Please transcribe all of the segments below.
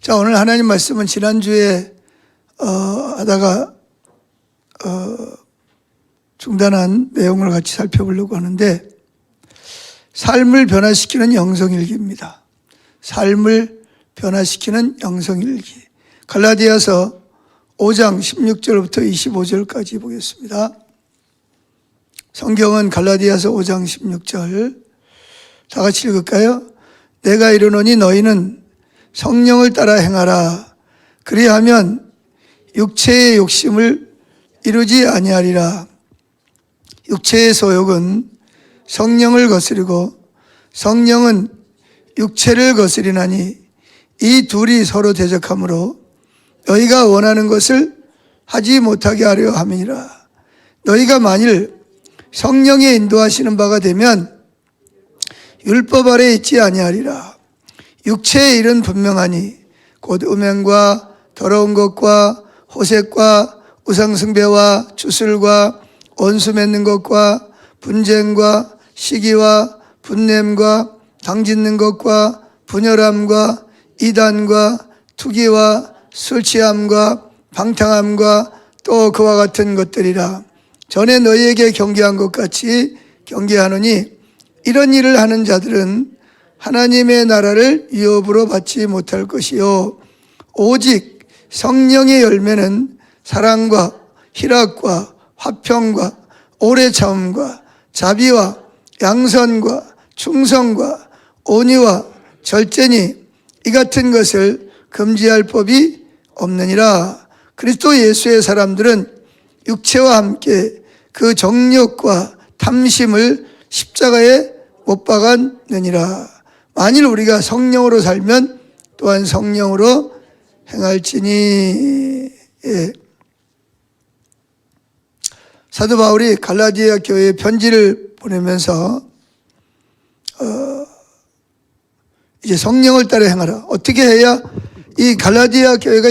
자, 오늘 하나님 말씀은 지난주에 하다가 중단한 내용을 같이 살펴보려고 하는데, 삶을 변화시키는 영성일기입니다. 삶을 변화시키는 영성일기. 갈라디아서 5장 16절부터 25절까지 보겠습니다. 성경은 갈라디아서 5장 16절 다 같이 읽을까요? 내가 이르노니 너희는 성령을 따라 행하라. 그리하면 육체의 욕심을 이루지 아니하리라. 육체의 소욕은 성령을 거스리고 성령은 육체를 거스리나니 이 둘이 서로 대적하므로 너희가 원하는 것을 하지 못하게 하려 함이니라. 너희가 만일 성령의 인도하시는 바가 되면 율법 아래 있지 아니하리라. 육체의 일은 분명하니 곧 음행과 더러운 것과 호색과 우상숭배와 주술과 원수 맺는 것과 분쟁과 시기와 분냄과 당짓는 것과 분열함과 이단과 투기와 술 취함과 방탕함과 또 그와 같은 것들이라. 전에 너희에게 경계한 것 같이 경계하노니 이런 일을 하는 자들은 하나님의 나라를 유업으로 받지 못할 것이요 오직 성령의 열매는 사랑과 희락과 화평과 오래 참음과 자비와 양선과 충성과 온유와 절제니 이 같은 것을 금지할 법이 없느니라. 그리스도 예수의 사람들은 육체와 함께 그 정욕과 탐심을 십자가에 못 박았느니라. 만일 우리가 성령으로 살면 또한 성령으로 행할지니. 예. 사도 바울이 갈라디아 교회에 편지를 보내면서 이제 성령을 따라 행하라. 어떻게 해야 이 갈라디아 교회가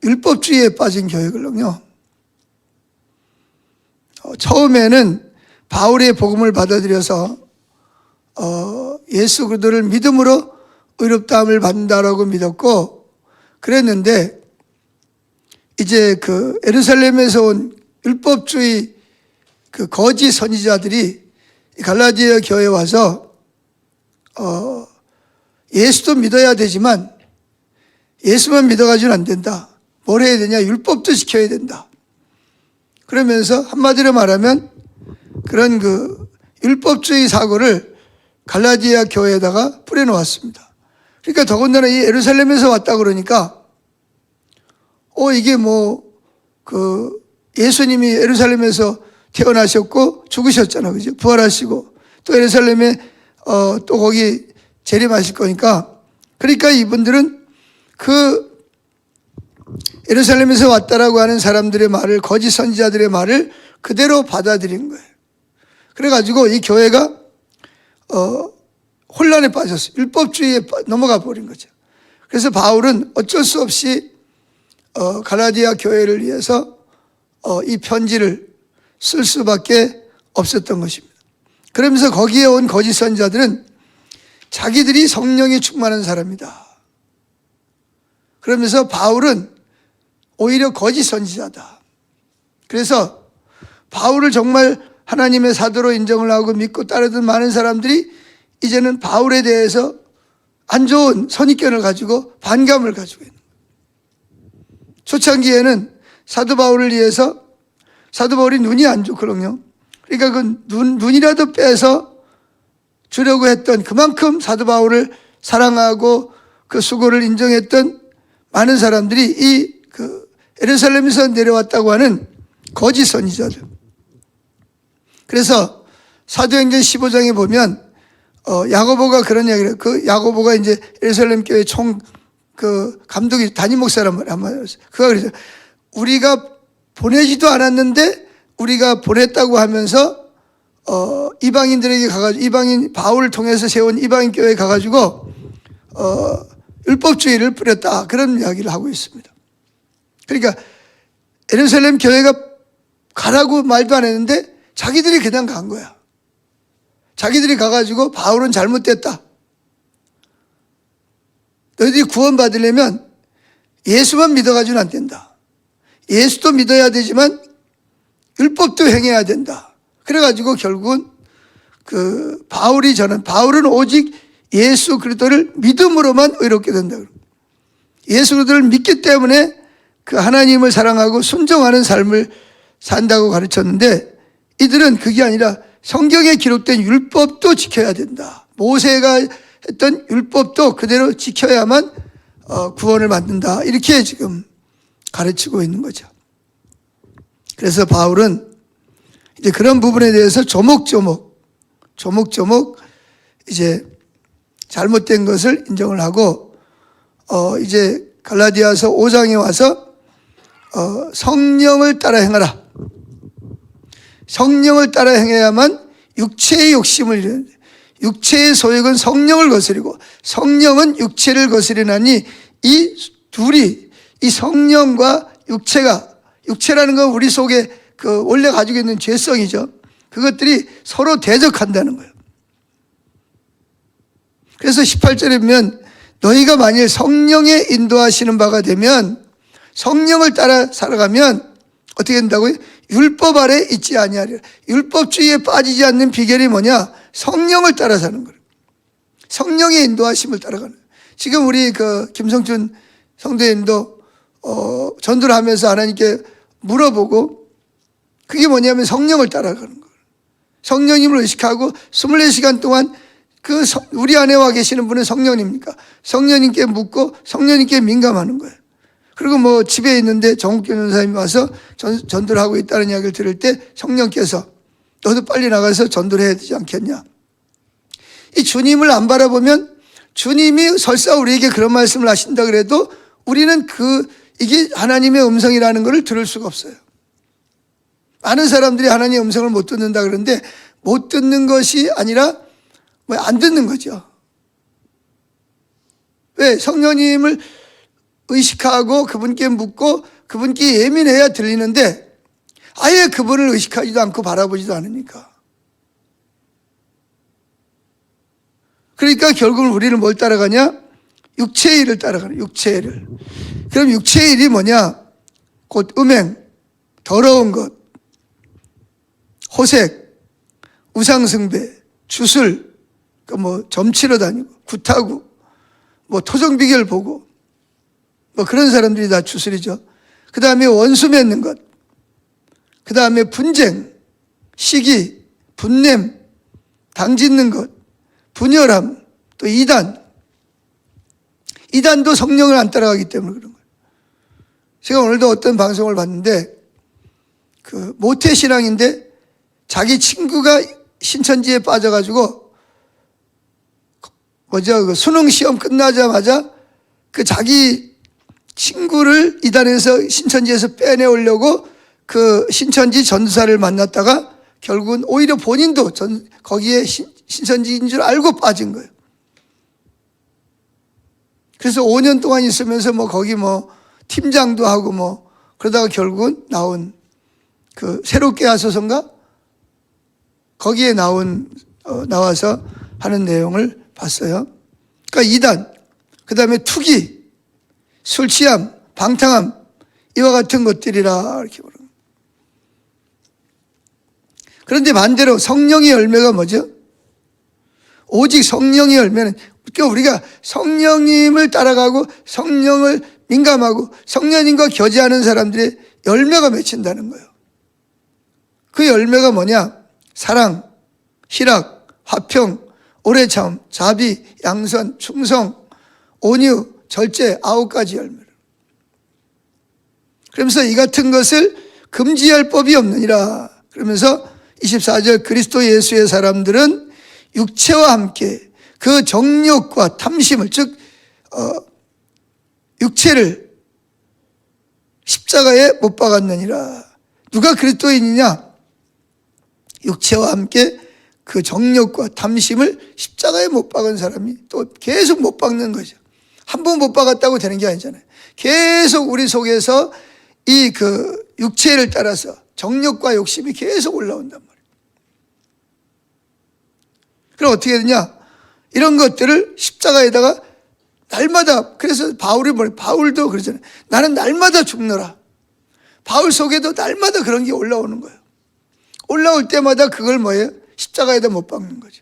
율법주의에 빠진 교회거든요. 처음에는 바울의 복음을 받아들여서 예수 그리스도를 믿음으로 의롭다함을 받는다라고 믿었고 그랬는데, 이제 그 예루살렘에서 온 율법주의 그 거짓 선지자들이 갈라디아 교회에 와서 예수도 믿어야 되지만 예수만 믿어가지고는 안 된다. 뭘 해야 되냐? 율법도 지켜야 된다. 그러면서 한마디로 말하면 그런 그 율법주의 사고를 갈라디아 교회에다가 뿌려놓았습니다. 그러니까 더군다나 이 예루살렘에서 왔다 그러니까 이게 예수님이 예루살렘에서 태어나셨고 죽으셨잖아, 그죠? 부활하시고 또 예루살렘에 또 거기 재림하실 거니까, 그러니까 이분들은 그 예루살렘에서 왔다라고 하는 사람들의 말을, 거짓 선지자들의 말을 그대로 받아들인 거예요. 그래가지고 이 교회가 혼란에 빠졌어요. 율법주의에 넘어가 버린 거죠. 그래서 바울은 어쩔 수 없이 갈라디아 교회를 위해서 이 편지를 쓸 수밖에 없었던 것입니다. 그러면서 거기에 온 거짓 선지자들은 자기들이 성령이 충만한 사람이다. 그러면서 바울은 오히려 거짓 선지자다. 그래서 바울을 정말 하나님의 사도로 인정을 하고 믿고 따르던 많은 사람들이 이제는 바울에 대해서 안 좋은 선입견을 가지고 반감을 가지고 있는 거예요. 초창기에는 사도 바울을 위해서, 사도 바울이 눈이 안 좋거든요. 그러니까 그 눈이라도 빼서 주려고 했던, 그만큼 사도 바울을 사랑하고 그 수고를 인정했던 많은 사람들이 이 예루살렘에서 내려왔다고 하는 거짓 선지자들. 그래서 사도행전 15장에 보면 야고보가 그런 이야기를 해요. 그 야고보가 이제 예루살렘 교회 감독이 담임 목사란 말이에요. 그가 그러죠. 우리가 보내지도 않았는데 우리가 보냈다고 하면서 이방인들에게 가가지고, 바울을 통해서 세운 이방인 교회에 가가지고 율법주의를 뿌렸다, 그런 이야기를 하고 있습니다. 그러니까 예루살렘 교회가 가라고 말도 안 했는데 자기들이 그냥 간 거야. 자기들이 가가지고 바울은 잘못됐다. 너희들이 구원받으려면 예수만 믿어가지고는 안 된다. 예수도 믿어야 되지만 율법도 행해야 된다. 그래가지고 결국은 바울은 오직 예수 그리스도를 믿음으로만 의롭게 된다. 예수 그리스도를 믿기 때문에 그 하나님을 사랑하고 순종하는 삶을 산다고 가르쳤는데, 이들은 그게 아니라 성경에 기록된 율법도 지켜야 된다. 모세가 했던 율법도 그대로 지켜야만 구원을 받는다. 이렇게 지금 가르치고 있는 거죠. 그래서 바울은 이제 그런 부분에 대해서 조목조목 이제 잘못된 것을 인정을 하고, 이제 갈라디아서 5장에 와서 성령을 따라 행하라. 성령을 따라 행해야만 육체의 욕심을 이루는데, 육체의 소욕은 성령을 거스리고 성령은 육체를 거스리나니 이 둘이, 이 성령과 육체라는 건 우리 속에 원래 가지고 있는 죄성이죠. 그것들이 서로 대적한다는 거예요. 그래서 18절에 보면 너희가 만일 성령의 인도하시는 바가 되면, 성령을 따라 살아가면 어떻게 된다고요? 율법 아래 있지 아니하리라. 율법주의에 빠지지 않는 비결이 뭐냐? 성령을 따라 사는 거예요. 성령의 인도하심을 따라가는 거예요. 지금 우리 김성춘 성도님도 전도를 하면서 하나님께 물어보고, 그게 뭐냐면 성령을 따라가는 거예요. 성령님을 의식하고 24시간 동안 우리 안에 와 계시는 분은 성령님입니까? 성령님께 묻고 성령님께 민감하는 거예요. 그리고 집에 있는데 정욱교 전사님이 와서 전도를 하고 있다는 이야기를 들을 때 성령께서 너도 빨리 나가서 전도를 해야 되지 않겠냐. 이 주님을 안 바라보면, 주님이 설사 우리에게 그런 말씀을 하신다 그래도 우리는 이게 하나님의 음성이라는 것을 들을 수가 없어요. 많은 사람들이 하나님의 음성을 못 듣는다 그러는데, 못 듣는 것이 아니라 안 듣는 거죠. 왜? 성령님을 의식하고 그분께 묻고 그분께 예민해야 들리는데, 아예 그분을 의식하지도 않고 바라보지도 않으니까. 그러니까 결국은 우리는 뭘 따라가냐? 육체의 일을 따라가는, 육체의 일을. 그럼 육체의 일이 뭐냐? 곧 음행, 더러운 것, 호색, 우상숭배, 주술, 점치러 다니고, 굿하고, 토종비결 보고, 그런 사람들이 다 주술이죠. 그 다음에 원수 맺는 것, 그 다음에 분쟁, 시기, 분냄, 당짓는 것, 분열함, 또 이단도 성령을 안 따라가기 때문에 그런 거예요. 제가 오늘도 어떤 방송을 봤는데, 모태신앙인데 자기 친구가 신천지에 빠져가지고 수능 시험 끝나자마자 자기 친구를 이단에서 신천지에서 빼내오려고 신천지 전도사를 만났다가 결국은 오히려 본인도 거기에 신천지인 줄 알고 빠진 거예요. 그래서 5년 동안 있으면서 거기 팀장도 하고 그러다가 결국은 나온 새롭게 하소서인가? 거기에 나와서 하는 내용을 봤어요. 그러니까 이단, 그 다음에 투기, 술 취함, 방탕함, 이와 같은 것들이라 이렇게 말합니다. 그런데 반대로 성령의 열매가 뭐죠? 오직 성령의 열매는, 그러니까 우리가 성령님을 따라가고 성령을 민감하고 성령님과 교제하는 사람들의 열매가 맺힌다는 거예요. 그 열매가 뭐냐? 사랑, 희락, 화평, 오래 참, 자비, 양선, 충성, 온유, 절제, 9가지 열매를. 그러면서 이 같은 것을 금지할 법이 없느니라. 그러면서 24절 그리스도 예수의 사람들은 육체와 함께 그 정욕과 탐심을, 즉 육체를 십자가에 못 박았느니라. 누가 그리스도인이냐? 육체와 함께 그 정욕과 탐심을 십자가에 못 박은 사람이 또 계속 못 박는 거죠. 한 번 못 박았다고 되는 게 아니잖아요. 계속 우리 속에서 이 육체를 따라서 정욕과 욕심이 계속 올라온단 말이에요. 그럼 어떻게 되냐? 이런 것들을 십자가에다가 날마다, 그래서 바울도 그러잖아요. 나는 날마다 죽노라. 바울 속에도 날마다 그런 게 올라오는 거예요. 올라올 때마다 그걸 뭐예요? 십자가에다 못 박는 거죠.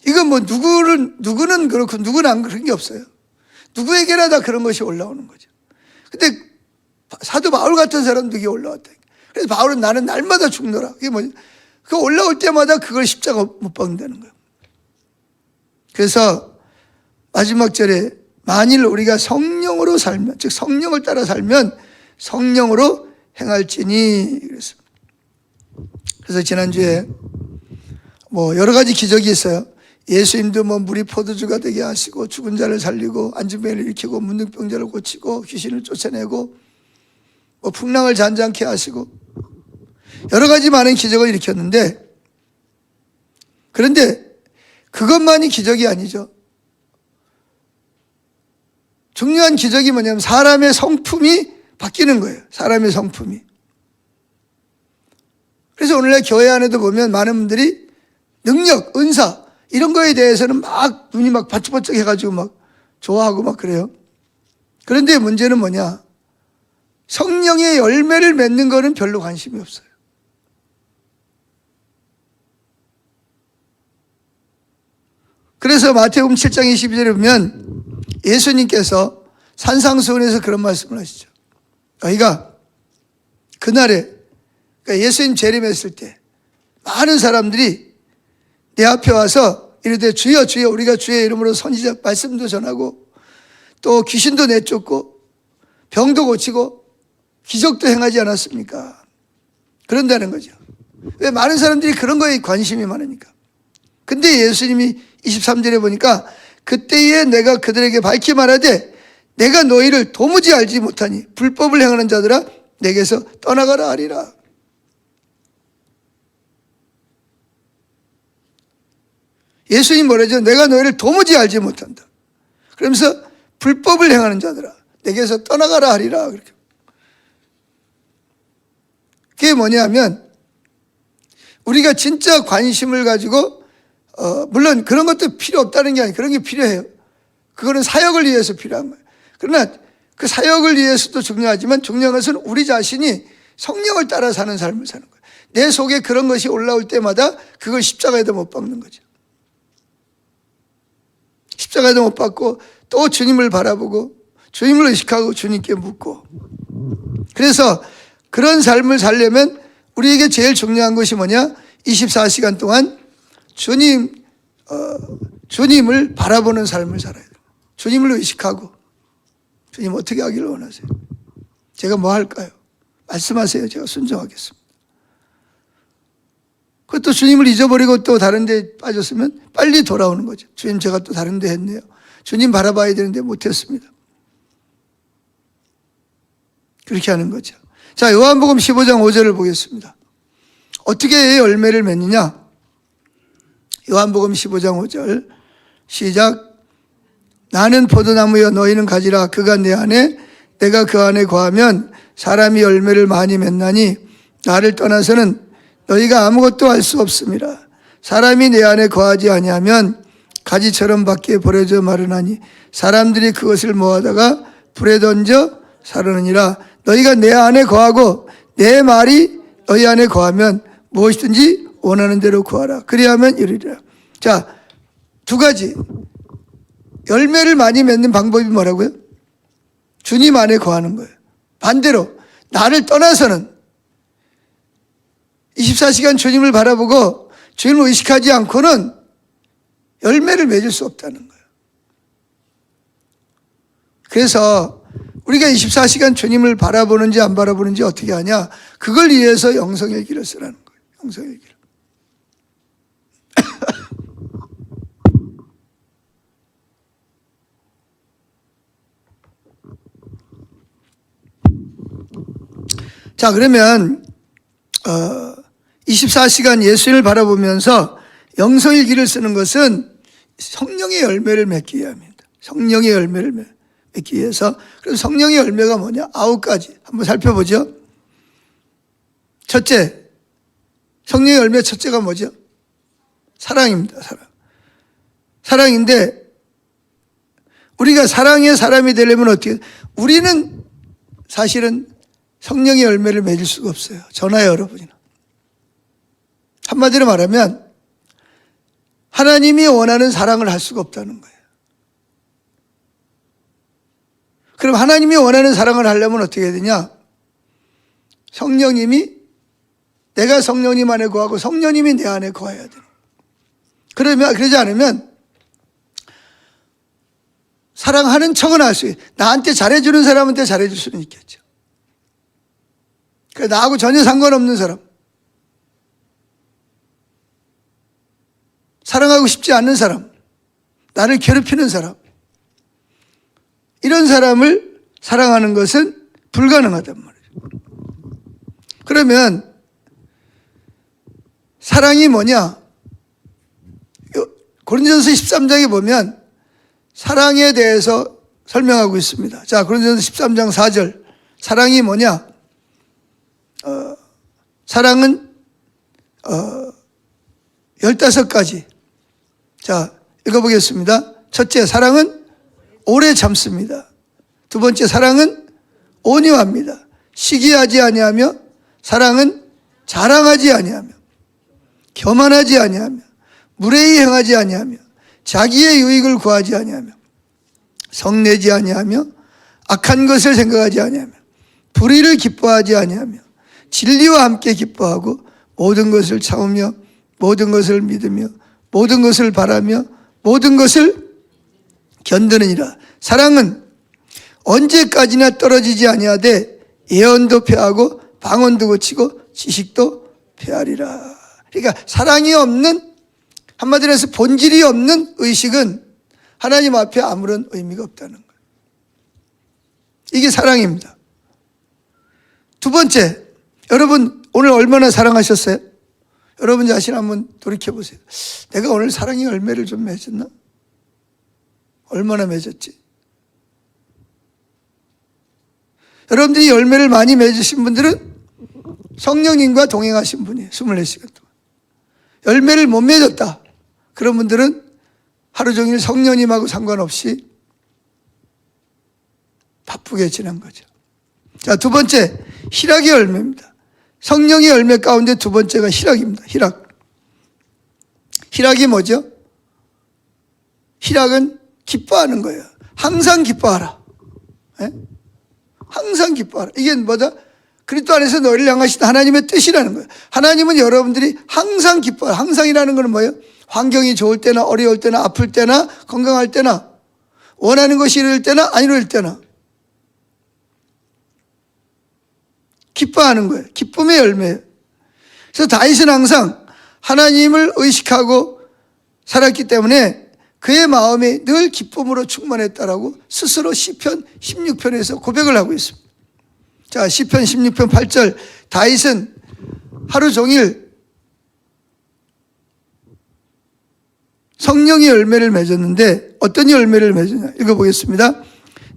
이건 뭐 누구는 그렇고 누구는 안 그런 게 없어요. 누구에게나 다 그런 것이 올라오는 거죠. 근데 사도 바울 같은 사람도 이게 올라왔다. 그래서 바울은 나는 날마다 죽노라. 그게 뭐지? 그 올라올 때마다 그걸 십자가 못 박는다는 거예요. 그래서 마지막 절에 만일 우리가 성령으로 살면, 즉 성령을 따라 살면 성령으로 행할지니 그랬습니다. 그래서 지난주에 뭐 여러 가지 기적이 있어요. 예수님도 뭐 물이 포도주가 되게 하시고 죽은 자를 살리고 앉은 뱀을 일으키고 문둥병자를 고치고 귀신을 쫓아내고 뭐 풍랑을 잔잔케 하시고 여러 가지 많은 기적을 일으켰는데, 그런데 그것만이 기적이 아니죠. 중요한 기적이 뭐냐면 사람의 성품이 바뀌는 거예요. 사람의 성품이. 그래서 오늘날 교회 안에도 보면 많은 분들이 능력, 은사 이런 거에 대해서는 막 눈이 막 반짝반짝 해가지고 막 좋아하고 막 그래요. 그런데 문제는 뭐냐? 성령의 열매를 맺는 거는 별로 관심이 없어요. 그래서 마태복음 7장 22절에 보면 예수님께서 산상수훈에서 그런 말씀을 하시죠. 너희가 그날에, 그러니까 예수님 재림했을 때 많은 사람들이 내 앞에 와서 이르되 주여 주여 우리가 주의 이름으로 선지자 말씀도 전하고 또 귀신도 내쫓고 병도 고치고 기적도 행하지 않았습니까? 그런다는 거죠. 왜? 많은 사람들이 그런 거에 관심이 많으니까. 근데 예수님이 23절에 보니까 그때에 내가 그들에게 밝히 말하되 내가 너희를 도무지 알지 못하니 불법을 행하는 자들아 내게서 떠나가라 하리라. 예수님 뭐라죠? 내가 너희를 도무지 알지 못한다. 그러면서 불법을 행하는 자들아 내게서 떠나가라 하리라. 그렇게. 그게 뭐냐면 우리가 진짜 관심을 가지고 물론 그런 것도 필요 없다는 게 아니에요. 그런 게 필요해요. 그거는 사역을 위해서 필요한 거예요. 그러나 그 사역을 위해서도 중요하지만 중요한 것은 우리 자신이 성령을 따라 사는 삶을 사는 거예요. 내 속에 그런 것이 올라올 때마다 그걸 십자가에다 못 박는 거죠. 십자가에도 못 박고 또 주님을 바라보고 주님을 의식하고 주님께 묻고. 그래서 그런 삶을 살려면 우리에게 제일 중요한 것이 뭐냐? 24시간 동안 주님을 바라보는 삶을 살아야 돼요. 주님을 의식하고 주님 어떻게 하기를 원하세요? 제가 뭐 할까요? 말씀하세요. 제가 순종하겠습니다. 그것도 주님을 잊어버리고 또 다른 데 빠졌으면 빨리 돌아오는 거죠. 주님 제가 또 다른 데 했네요. 주님 바라봐야 되는데 못했습니다. 그렇게 하는 거죠. 자, 요한복음 15장 5절을 보겠습니다. 어떻게 열매를 맺느냐? 요한복음 15장 5절 시작. 나는 포도나무여 너희는 가지라. 그가 내 안에 내가 그 안에 거하면 사람이 열매를 많이 맺나니 나를 떠나서는 너희가 아무것도 할 수 없음이라. 사람이 내 안에 거하지 아니하면 가지처럼 밖에 버려져 마르나니 사람들이 그것을 모아다가 불에 던져 사르느니라. 너희가 내 안에 거하고 내 말이 너희 안에 거하면 무엇이든지 원하는 대로 구하라. 그리하면 이르리라. 자, 두 가지. 열매를 많이 맺는 방법이 뭐라고요? 주님 안에 거하는 거예요. 반대로 나를 떠나서는 24시간 주님을 바라보고 주님을 의식하지 않고는 열매를 맺을 수 없다는 거예요. 그래서 우리가 24시간 주님을 바라보는지 안 바라보는지 어떻게 하냐? 그걸 위해서 영성일기를 쓰라는 거예요. 영성일기를. 자, 그러면 24시간 예수님을 바라보면서 영성일기를 쓰는 것은 성령의 열매를 맺기 위함입니다. 성령의 열매를 맺기 위해서. 그래서 성령의 열매가 뭐냐? 9가지. 한번 살펴보죠. 첫째, 성령의 열매 첫째가 뭐죠? 사랑입니다. 사랑. 사랑인데 우리가 사랑의 사람이 되려면 어떻게, 우리는 사실은 성령의 열매를 맺을 수가 없어요. 저나 여러분이나. 한마디로 말하면 하나님이 원하는 사랑을 할 수가 없다는 거예요. 그럼 하나님이 원하는 사랑을 하려면 어떻게 해야 되냐? 성령님이, 내가 성령님 안에 거하고 성령님이 내 안에 거해야 돼요. 그러지 않으면 사랑하는 척은 할 수 있어요. 나한테 잘해주는 사람한테 잘해줄 수는 있겠죠. 그래, 나하고 전혀 상관없는 사람, 사랑하고 싶지 않는 사람, 나를 괴롭히는 사람, 이런 사람을 사랑하는 것은 불가능하단 말이에요. 그러면 사랑이 뭐냐? 고린도전서 13장에 보면 사랑에 대해서 설명하고 있습니다. 자, 고린도전서 13장 4절. 사랑이 뭐냐? 사랑은 15가지. 자, 읽어보겠습니다. 첫째, 사랑은 오래 참습니다. 두 번째, 사랑은 온유합니다. 시기하지 아니하며, 사랑은 자랑하지 아니하며, 교만하지 아니하며, 무례히 행하지 아니하며, 자기의 유익을 구하지 아니하며, 성내지 아니하며, 악한 것을 생각하지 아니하며, 불의를 기뻐하지 아니하며, 진리와 함께 기뻐하고, 모든 것을 참으며, 모든 것을 믿으며, 모든 것을 바라며, 모든 것을 견디느니라. 사랑은 언제까지나 떨어지지 아니하되 예언도 폐하고 방언도 고치고 지식도 폐하리라. 그러니까 사랑이 없는, 한마디로 해서 본질이 없는 의식은 하나님 앞에 아무런 의미가 없다는 거예요. 이게 사랑입니다. 두 번째, 여러분 오늘 얼마나 사랑하셨어요? 여러분 자신 한번 돌이켜보세요. 내가 오늘 사랑의 열매를 좀 맺었나? 얼마나 맺었지? 여러분들이 열매를 많이 맺으신 분들은 성령님과 동행하신 분이에요. 24시간 동안. 열매를 못 맺었다. 그런 분들은 하루 종일 성령님하고 상관없이 바쁘게 지난 거죠. 자, 두 번째, 희락의 열매입니다. 성령의 열매 가운데 두 번째가 희락입니다. 희락. 희락이 뭐죠? 희락은 기뻐하는 거예요. 항상 기뻐하라. 네? 항상 기뻐하라. 이게 뭐다? 그리스도 안에서 너희를 향하신 하나님의 뜻이라는 거예요. 하나님은 여러분들이 항상 기뻐하라. 항상이라는 것은 뭐예요? 환경이 좋을 때나 어려울 때나 아플 때나 건강할 때나 원하는 것이 이룰 때나 안 이룰 때나 기뻐하는 거예요. 기쁨의 열매예요. 그래서 다윗은 항상 하나님을 의식하고 살았기 때문에 그의 마음이 늘 기쁨으로 충만했다라고 스스로 시편 16편에서 고백을 하고 있습니다. 자, 시편 16편 8절. 다윗은 하루 종일 성령의 열매를 맺었는데 어떤 열매를 맺었냐? 읽어보겠습니다.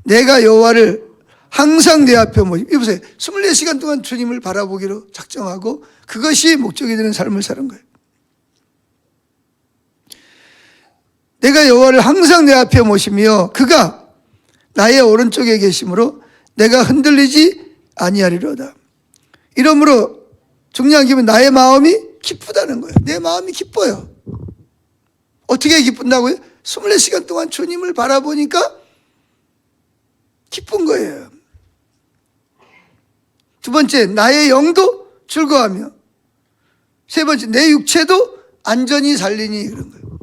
내가 여호와를 항상 내 앞에 모시고, 이보세요. 24시간 동안 주님을 바라보기로 작정하고 그것이 목적이 되는 삶을 사는 거예요. 내가 여호와를 항상 내 앞에 모시며 그가 나의 오른쪽에 계심으로 내가 흔들리지 아니하리로다. 이러므로 중요한 게 나의 마음이 기쁘다는 거예요. 내 마음이 기뻐요. 어떻게 기쁜다고요? 24시간 동안 주님을 바라보니까 기쁜 거예요. 두 번째, 나의 영도 즐거워하며, 세 번째, 내 육체도 안전히 살리니, 그런 거예요.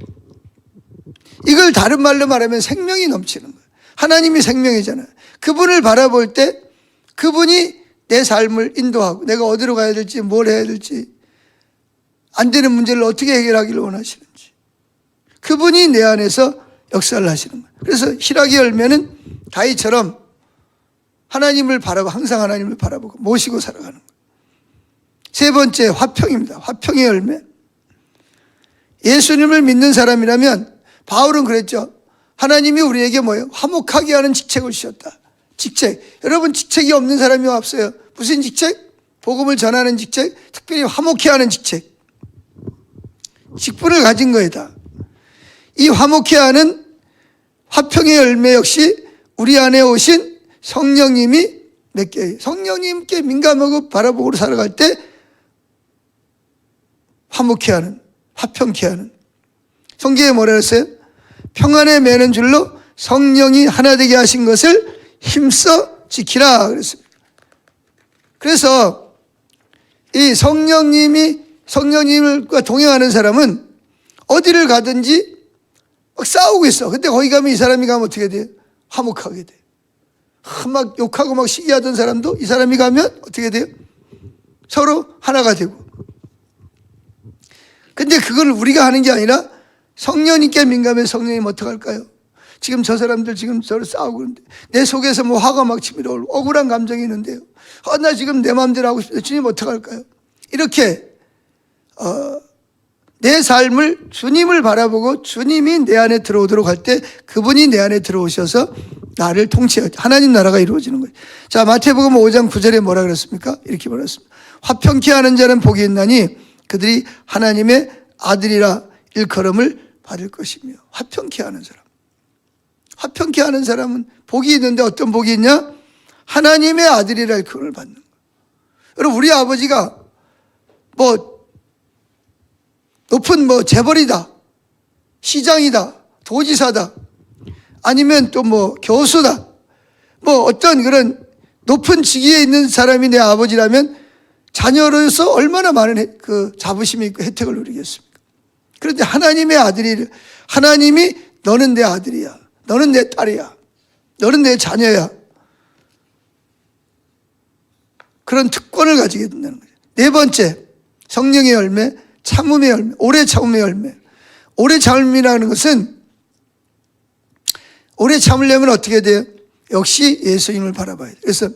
이걸 다른 말로 말하면 생명이 넘치는 거예요. 하나님이 생명이잖아요. 그분을 바라볼 때 그분이 내 삶을 인도하고 내가 어디로 가야 될지, 뭘 해야 될지, 안 되는 문제를 어떻게 해결하기를 원하시는지, 그분이 내 안에서 역사를 하시는 거예요. 그래서 희락의 열매는 다윗처럼 하나님을 바라보고, 항상 하나님을 바라보고 모시고 살아가는 거예요. 세 번째, 화평입니다. 화평의 열매. 예수님을 믿는 사람이라면, 바울은 그랬죠. 하나님이 우리에게 뭐예요? 화목하게 하는 직책을 주셨다. 직책. 여러분, 직책이 없는 사람이 없어요. 무슨 직책? 복음을 전하는 직책, 특별히 화목해 하는 직책. 직분을 가진 거이다. 이 화목해 하는 화평의 열매 역시 우리 안에 오신 성령님이 맺게, 성령님께 민감하고 바라보고 살아갈 때 화목해 하는, 화평케 하는. 성경에 뭐라 그랬어요? 평안에 매는 줄로 성령이 하나 되게 하신 것을 힘써 지키라 그랬습니다. 그래서 이 성령님과 동행하는 사람은 어디를 가든지 막 싸우고 있어. 근데 거기 가면 이 사람이 가면 어떻게 돼요? 화목하게 돼. 막 욕하고 막 시기하던 사람도 이 사람이 가면 어떻게 돼요? 서로 하나가 되고. 근데 그걸 우리가 하는 게 아니라 성령님께 민감해. 성령님 어떡할까요? 지금 저 사람들 지금 서로 싸우고 있는데 내 속에서 뭐 화가 막 치밀어 오르고 억울한 감정이 있는데요. 나 지금 내 마음대로 하고 싶은데 주님 어떡할까요? 이렇게 내 삶을 주님을 바라보고 주님이 내 안에 들어오도록 할 때 그분이 내 안에 들어오셔서 나를 통치해 하나님 나라가 이루어지는 거예요. 자, 마태복음 5장 9절에 뭐라 그랬습니까? 이렇게 말했습니다. 화평케 하는 자는 복이 있나니 그들이 하나님의 아들이라 일컬음을 받을 것이며. 화평케 하는 사람, 화평케 하는 사람은 복이 있는데 어떤 복이 있냐? 하나님의 아들이라 일컬음을 받는 거예요. 여러분, 우리 아버지가 높은 재벌이다, 시장이다, 도지사다, 아니면 또 교수다, 어떤 그런 높은 직위에 있는 사람이 내 아버지라면 자녀로서 얼마나 많은 그 자부심이 있고 혜택을 누리겠습니까? 그런데 하나님의 아들이, 하나님이 너는 내 아들이야, 너는 내 딸이야, 너는 내 자녀야, 그런 특권을 가지게 된다는 거죠. 네 번째, 성령의 열매, 참음의 열매, 오래 참음의 열매. 오래 참음이라는 것은, 오래 참으려면 어떻게 돼요? 역시 예수님을 바라봐야 돼요. 그래서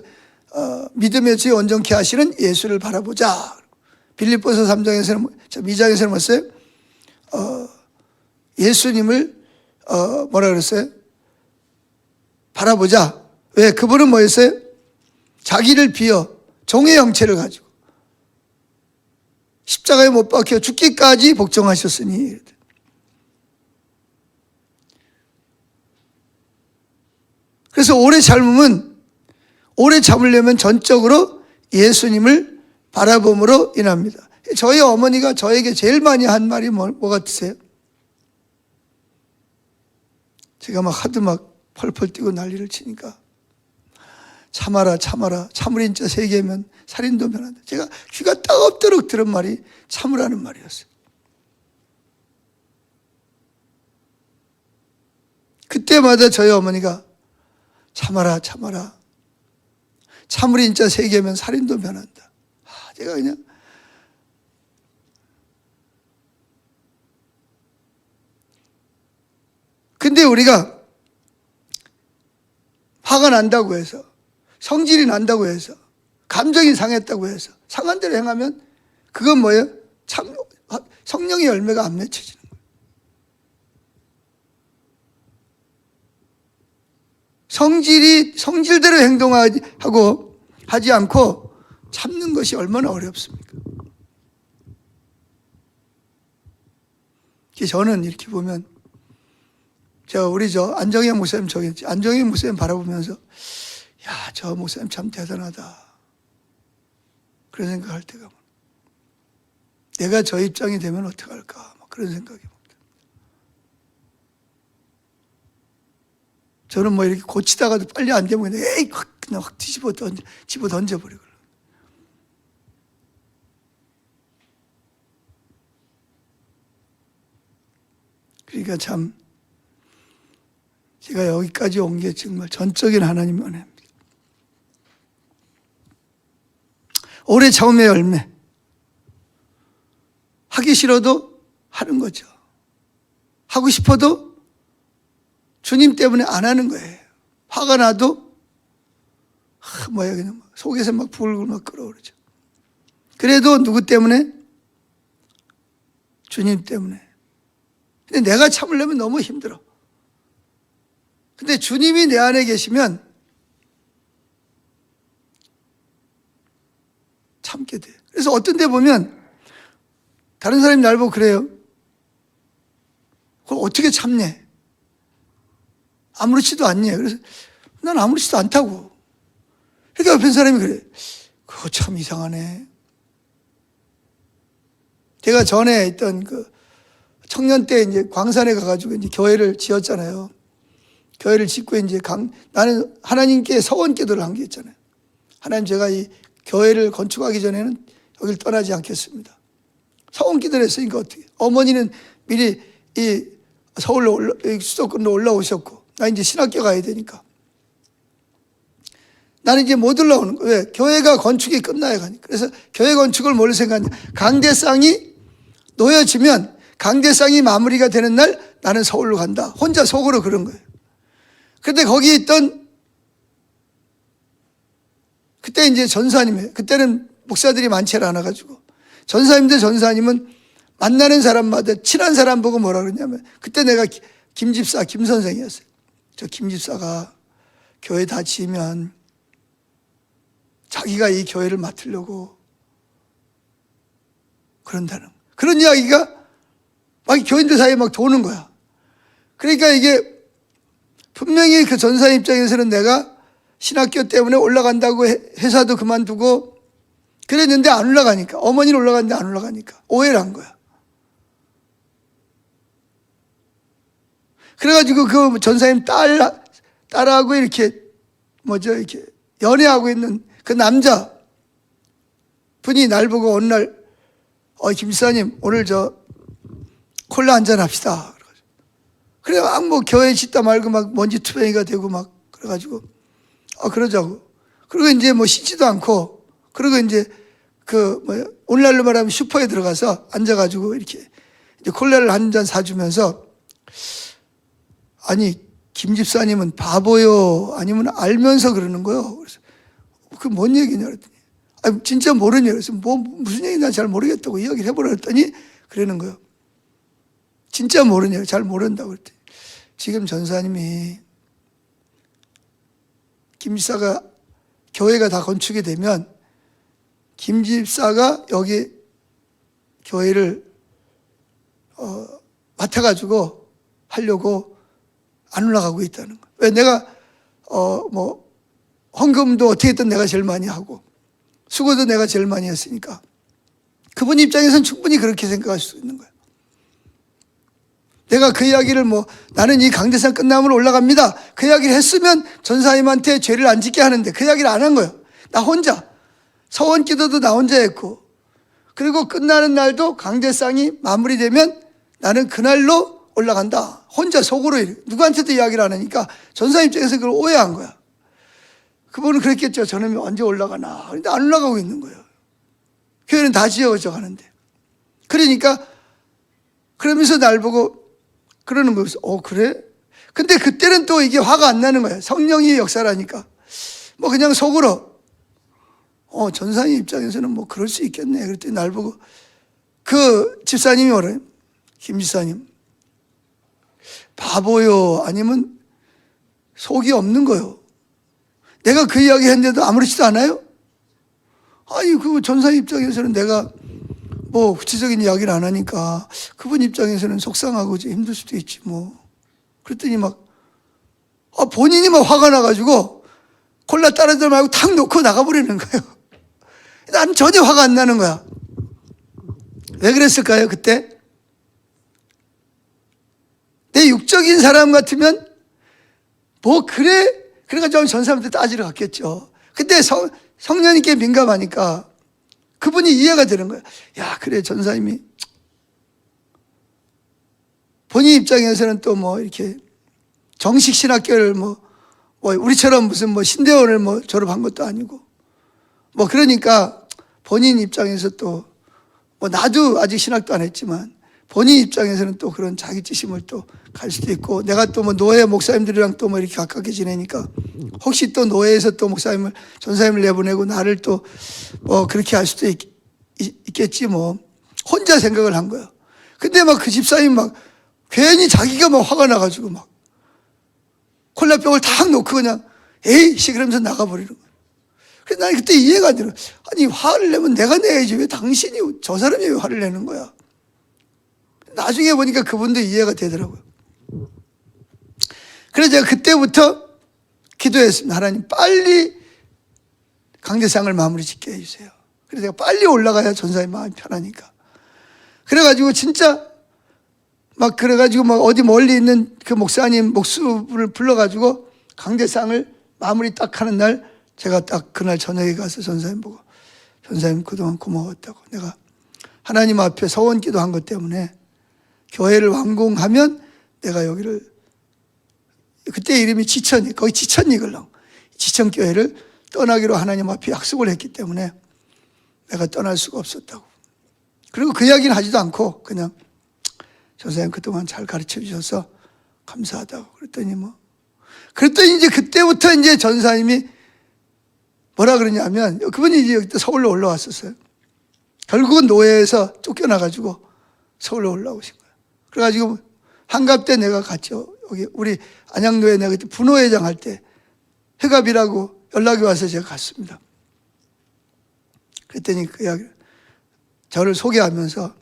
믿음의 주에 온전케 하시는 예수를 바라보자. 빌립보서 3장에서는 2장에서는 뭐였어요? 예수님을 뭐라 그랬어요? 바라보자. 왜? 그분은 뭐였어요? 자기를 비어 종의 형체를 가지고 십자가에 못 박혀 죽기까지 복종하셨으니. 그래서 오래 참으려면 전적으로 예수님을 바라봄으로 인합니다. 저희 어머니가 저에게 제일 많이 한 말이 뭐 같으세요? 제가 하도 펄펄 뛰고 난리를 치니까 참아라, 참아라. 참을 인자 3개면 살인도 면한다. 제가 귀가 따갑도록 들은 말이 참으라는 말이었어요. 그때마다 저희 어머니가 참아라, 참아라. 참을 인자 3개면 살인도 면한다. 제가 그냥 근데 우리가 화가 난다고 해서, 성질이 난다고 해서, 감정이 상했다고 해서 상한 대로 행하면 그건 뭐예요? 성령의 열매가 안 맺혀지는 거예요. 성질대로 행동하고 하지 않고 참는 것이 얼마나 어렵습니까? 저는 이렇게 보면 우리 안정현 목사님 안정현 목사님 바라보면서 저 목사님 참 대단하다, 그런 생각할 때가 내가 저 입장이 되면 어떡할까, 그런 생각이 저는 이렇게 고치다가도 빨리 안 되면 그냥 확 집어 던져버리고. 그러니까 참 제가 여기까지 온 게 정말 전적인 하나님의 은혜입니다. 오래 참음의 열매. 하기 싫어도 하는 거죠. 하고 싶어도 주님 때문에 안 하는 거예요. 화가 나도 그냥 속에서 불글 끓어오르죠. 그래도 누구 때문에? 주님 때문에. 근데 내가 참으려면 너무 힘들어. 근데 주님이 내 안에 계시면 참게 돼요. 그래서 어떤 데 보면 다른 사람이 날 보고 그래요. 그걸 어떻게 참네? 아무렇지도 않냐? 그래서 난 아무렇지도 않다고. 그러니까 옆에 사람이 그래. 그거 참 이상하네. 제가 전에 있던 그 청년 때 이제 광산에 가가지고 이제 교회를 지었잖아요. 교회를 짓고 이제 나는 하나님께 서원 기도를 한 게 있잖아요. 하나님, 제가 이 교회를 건축하기 전에는 여기를 떠나지 않겠습니다. 서원 기도를 했으니까 어떻게? 어머니는 미리 이 서울로 수도권으로 올라오셨고, 나 이제 신학교 가야 되니까. 나는 이제 못 올라오는 거예요. 왜? 교회가 건축이 끝나야 가니까. 그래서 교회 건축을 뭘 생각하냐. 강대상이 놓여지면 강대상이 마무리가 되는 날 나는 서울로 간다. 혼자 속으로 그런 거예요. 근데 거기 있던 그때 이제 전사님이에요. 그때는 목사들이 많지 않아가지고 전사님은 만나는 사람마다 친한 사람 보고 뭐라 그러냐면, 그때 내가 김 선생이었어요. 저 김 집사가 교회 다 지으면 자기가 이 교회를 맡으려고 그런다는, 그런 이야기가 막 교인들 사이에 막 도는 거야. 그러니까 이게 분명히 그 전사님 입장에서는 내가 신학교 때문에 올라간다고 회사도 그만두고 그랬는데 안 올라가니까, 어머니는 올라갔는데 안 올라가니까 오해를 한 거야. 그래가지고 그 전사님 딸하고 이렇게 이렇게 연애하고 있는 그 남자 분이 날 보고 어느 날, 김 지사님 오늘 저 콜라 한잔 합시다. 그래 막 뭐 교회 짓다 말고 막 먼지 투성이가 되고 막 그래가지고 그러자고. 그리고 이제 뭐 씻지도 않고, 그리고 이제 오늘날로 말하면 슈퍼에 들어가서 앉아가지고 이렇게 이제 콜라를 한 잔 사주면서, 아니 김 집사님은 바보요? 아니면 알면서 그러는 거요? 그래서 그 뭔 얘기냐 그랬더니, 진짜 모르냐 그래서 무슨 얘기인지 난 잘 모르겠다고 이야기를 해보라 했더니 그러는 거예요. 진짜 모르냐, 잘 모른다고 그랬더니, 지금 전사님이 김 집사가 교회가 다 건축이 되면 김 집사가 여기 교회를 맡아가지고 하려고 안 올라가고 있다는 거예요. 왜? 내가 헌금도 어떻게든 내가 제일 많이 하고 수고도 내가 제일 많이 했으니까 그분 입장에서는 충분히 그렇게 생각할 수 있는 거예요. 내가 그 이야기를 나는 이 강대상 끝나면 올라갑니다, 그 이야기를 했으면 전사님한테 죄를 안 짓게 하는데 그 이야기를 안 한 거예요. 나 혼자 서원 기도도 나 혼자 했고, 그리고 끝나는 날도 강대상이 마무리되면 나는 그날로 올라간다. 혼자 속으로 누구한테도 이야기를 안 하니까 전사님 입장에서 그걸 오해한 거야. 그분은 그랬겠죠. 저놈이 언제 올라가나. 그런데 안 올라가고 있는 거예요. 교회는 다 지어져 가는데. 그러니까 그러면서 날 보고 그러는 거였어. 그래? 근데 그때는 또 이게 화가 안 나는 거야. 성령이 역사라니까. 그냥 속으로 전사님 입장에서는 그럴 수 있겠네. 그랬더니 날 보고 그 집사님이 뭐래요? 김 집사님, 바보요? 아니면 속이 없는 거요? 내가 그 이야기 했는데도 아무렇지도 않아요? 아니, 그 전사님 입장에서는 내가 구체적인 이야기를 안 하니까 그분 입장에서는 속상하고 힘들 수도 있지 그랬더니 본인이 화가 나가지고 콜라 따라들 말고 탁 놓고 나가버리는 거예요. 난 전혀 화가 안 나는 거야. 왜 그랬을까요, 그때? 내 육적인 사람 같으면 그래? 그래가지고 전사님한테 따지러 갔겠죠. 근데 성령님께 민감하니까 그분이 이해가 되는 거예요. 야, 그래, 전사님이 본인 입장에서는 또 이렇게 정식 신학교를 우리처럼 무슨 신대원을 졸업한 것도 아니고 그러니까 본인 입장에서 또 나도 아직 신학도 안 했지만 본인 입장에서는 또 그런 자기지심을 또 갈 수도 있고, 내가 또 노예 목사님들이랑 또 이렇게 가깝게 지내니까 혹시 또 노예에서 또 전사님을 내보내고 나를 또 그렇게 할 수도 있겠지 혼자 생각을 한 거야. 근데 그 집사님 괜히 자기가 화가 나가지고 콜라병을 탁 놓고 그냥 에이씨 그러면서 나가버리는 거야. 그래서 난 그때 이해가 안 되는 거야. 아니, 화를 내면 내가 내야지 왜 당신이, 저 사람이 왜 화를 내는 거야? 나중에 보니까 그분도 이해가 되더라고요. 그래서 제가 그때부터 기도했습니다. 하나님 빨리 강대상을 마무리 짓게 해주세요. 그래서 제가 빨리 올라가야 전사님 마음이 편하니까. 그래가지고 진짜 막 그래가지고 막 어디 멀리 있는 그 목사님 목수를 불러가지고 강대상을 마무리 딱 하는 날 제가 딱 그날 저녁에 가서 전사님 보고 전사님 그동안 고마웠다고, 내가 하나님 앞에 서원 기도한 것 때문에 교회를 완공하면 내가 여기를, 그때 이름이 지천이, 거기 지천이걸랑 지천교회를 떠나기로 하나님 앞에 약속을 했기 때문에 내가 떠날 수가 없었다고. 그리고 그 이야기는 하지도 않고 그냥 전사님 그동안 잘 가르쳐 주셔서 감사하다고 그랬더니 이제 그때부터 이제 전사님이 뭐라 그러냐면, 그분이 이제 서울로 올라왔었어요. 결국은 노예에서 쫓겨나가지고 서울로 올라오신 거예요. 그래가지고 한갑 때 내가 갔죠. 여기 우리 안양노회 내가 그때 분호회장 할 때 회갑이라고 연락이 와서 제가 갔습니다. 그랬더니 그 이야기, 저를 소개하면서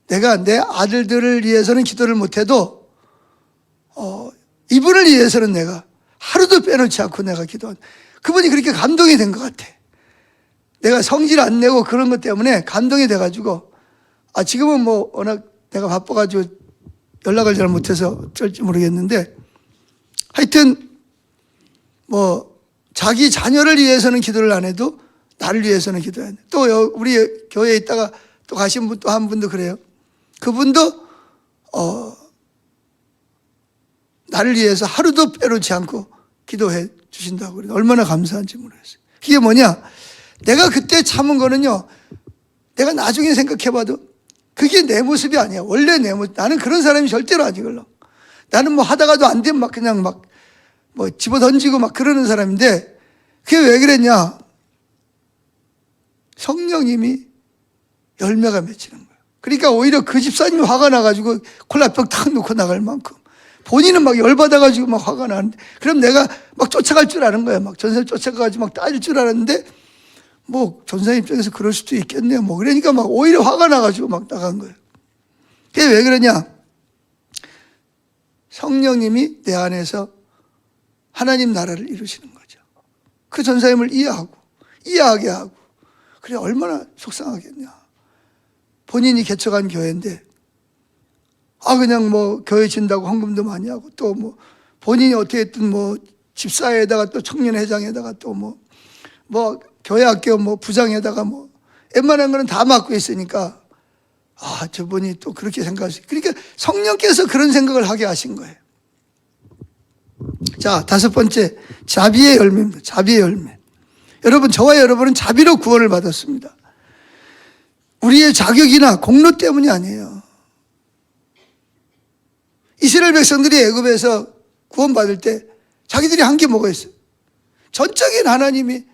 내가 내 아들들을 위해서는 기도를 못해도 이분을 위해서는 내가 하루도 빼놓지 않고 내가 기도한, 그분이 그렇게 감동이 된 것 같아. 내가 성질 안 내고 그런 것 때문에 감동이 돼가지고, 지금은 뭐 워낙 내가 바빠가지고 연락을 잘 못해서 어쩔지 모르겠는데, 하여튼 뭐 자기 자녀를 위해서는 기도를 안 해도 나를 위해서는 기도해야 돼. 또 우리 교회에 있다가 또 가신 분, 또 한 분도 그래요. 그분도 나를 위해서 하루도 빼놓지 않고 기도해 주신다고 그래요. 얼마나 감사한지 모르겠어요. 그게 뭐냐, 내가 그때 참은 거는요, 내가 나중에 생각해봐도 그게 내 모습이 아니야. 원래 내 모습. 나는 그런 사람이 절대로 아니걸로. 나는 뭐 하다가도 안 되면 막 그냥 막 뭐 집어 던지고 막 그러는 사람인데, 그게 왜 그랬냐, 성령님이 열매가 맺히는 거야. 그러니까 오히려 그 집사님이 화가 나가지고 콜라병 탁 놓고 나갈 만큼 본인은 막 열받아가지고 막 화가 나는데, 그럼 내가 막 쫓아갈 줄 아는 거야. 막 전사님 쫓아가가지고 막 따질 줄 알았는데, 뭐 전사님 입장에서 그럴 수도 있겠네요. 뭐 그러니까 막 오히려 화가 나가지고 막 나간 거예요. 그게 왜 그러냐, 성령님이 내 안에서 하나님 나라를 이루시는 거죠. 그 전사님을 이해하게 하고, 그래 얼마나 속상하겠냐. 본인이 개척한 교회인데 그냥 뭐 교회 진다고 헌금도 많이 하고, 또 뭐 본인이 어떻게 했든 뭐 집사에다가 또 청년회장에다가 또 뭐 교회학교 뭐 부장에다가 뭐 웬만한 거는 다 맡고 있으니까, 저분이 또 그렇게 생각하시, 그러니까 성령께서 그런 생각을 하게 하신 거예요. 자, 다섯 번째, 자비의 열매입니다. 자비의 열매. 여러분, 저와 여러분은 자비로 구원을 받았습니다. 우리의 자격이나 공로 때문이 아니에요. 이스라엘 백성들이 애굽에서 구원받을 때 자기들이 한 게 뭐가 있어요? 전적인 하나님이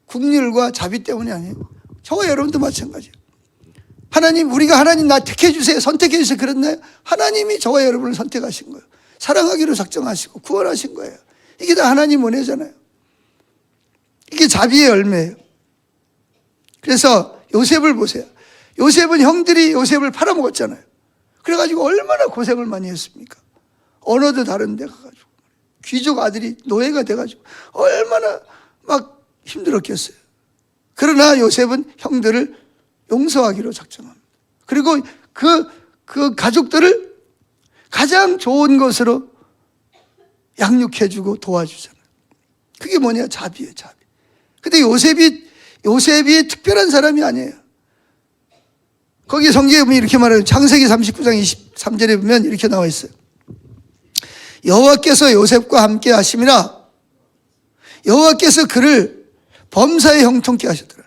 긍휼과 자비 때문이 아니에요. 저와 여러분도 마찬가지예요. 하나님, 우리가 하나님 나 택해 주세요, 선택해 주세요 그랬나요? 하나님이 저와 여러분을 선택하신 거예요. 사랑하기로 작정하시고 구원하신 거예요. 이게 다 하나님 은혜잖아요. 이게 자비의 열매예요. 그래서 요셉을 보세요. 요셉은 형들이 요셉을 팔아먹었잖아요. 그래가지고 얼마나 고생을 많이 했습니까? 언어도 다른 데 가가지고 귀족 아들이 노예가 돼가지고 얼마나 막 힘들었겠어요. 그러나 요셉은 형들을 용서하기로 작정합니다. 그리고 그 가족들을 가장 좋은 것으로 양육해주고 도와주잖아요. 그게 뭐냐, 자비예요, 자비. 근데 요셉이 특별한 사람이 아니에요. 거기 성경에 보면 이렇게 말해요. 창세기 39장 23절에 보면 이렇게 나와 있어요. 여호와께서 요셉과 함께 하심이라, 여호와께서 그를 범사에 형통케 하셨더라.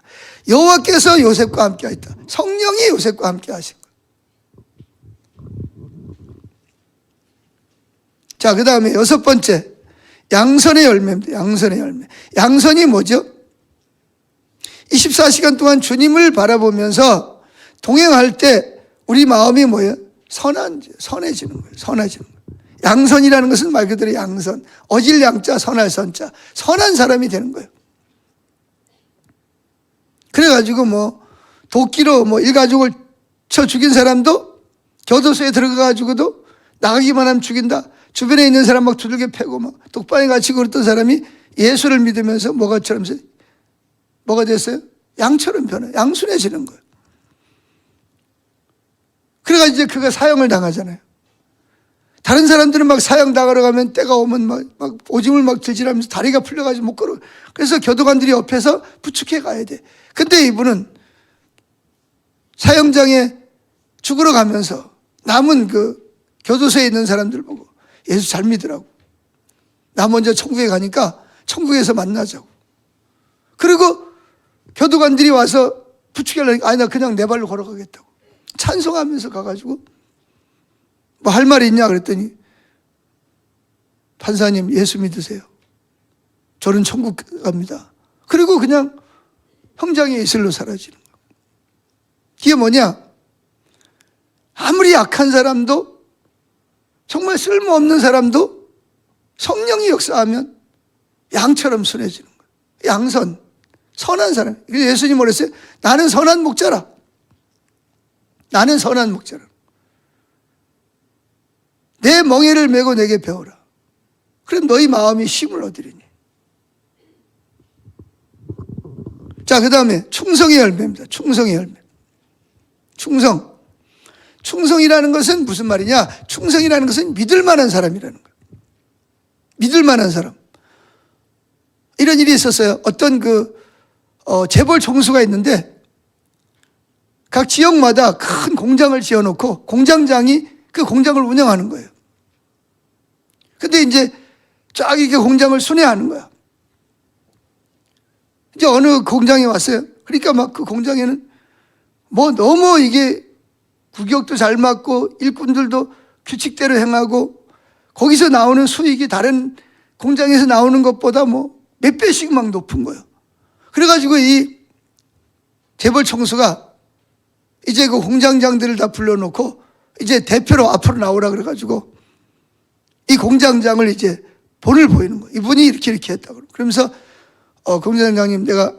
여호와께서 요셉과 함께 하셨다. 성령이 요셉과 함께 하신 거예요. 자, 그 다음에 여섯 번째, 양선의 열매입니다. 양선의 열매. 양선이 뭐죠? 24시간 동안 주님을 바라보면서 동행할 때 우리 마음이 뭐예요? 선해지는 거예요. 선해지는 거예요. 양선이라는 것은 말 그대로 양선. 어질 양자, 선할 선자. 선한 사람이 되는 거예요. 그래가지고 뭐 도끼로 뭐 일가족을 쳐 죽인 사람도 교도소에 들어가가지고도 나가기만 하면 죽인다. 주변에 있는 사람 막 두들겨 패고 막 독방에 갇히고 그랬던 사람이 예수를 믿으면서 뭐가 됐어요? 양처럼 변해. 양순해지는 거예요. 그래가지고 이제 그가 사형을 당하잖아요. 다른 사람들은 막 사형 당하러 가면 때가 오면 막 오줌을 막 들지라면서 다리가 풀려가지고 못 걸어. 그래서 교도관들이 옆에서 부축해 가야 돼. 근데 이분은 사형장에 죽으러 가면서 남은 그 교도소에 있는 사람들 보고 예수 잘 믿으라고. 나 먼저 천국에 가니까 천국에서 만나자고. 그리고 교도관들이 와서 부축하려니까 아니 나 그냥 내 발로 걸어가겠다고. 찬송하면서 가가지고 뭐 할 말이 있냐 그랬더니 판사님 예수 믿으세요. 저는 천국 갑니다. 그리고 그냥 형장의 이슬로 사라지는 거예요. 이게 뭐냐? 아무리 약한 사람도 정말 쓸모없는 사람도 성령이 역사하면 양처럼 순해지는 거예요. 양선, 선한 사람. 예수님이 뭐랬어요? 나는 선한 목자라. 나는 선한 목자라. 내 멍에를 메고 내게 배우라. 그럼 너희 마음이 쉼을 얻으리니. 자, 그 다음에 충성의 열매입니다. 충성의 열매. 충성. 충성이라는 것은 무슨 말이냐? 충성이라는 것은 믿을 만한 사람이라는 거예요. 믿을 만한 사람. 이런 일이 있었어요. 어떤 재벌 총수가 있는데 각 지역마다 큰 공장을 지어놓고 공장장이 그 공장을 운영하는 거예요. 근데 이제 쫙 이렇게 공장을 순회하는 거야. 이제 어느 공장에 왔어요. 그러니까 막 그 공장에는 뭐 너무 이게 구역도 잘 맞고 일꾼들도 규칙대로 행하고 거기서 나오는 수익이 다른 공장에서 나오는 것보다 뭐 몇 배씩 막 높은 거예요. 그래가지고 이 재벌 총수가 이제 그 공장장들을 다 불러놓고 이제 대표로 앞으로 나오라 그래가지고 이 공장장을 이제 본을 보이는 거예요. 이분이 이렇게 했다고. 그러면서 공장장님 내가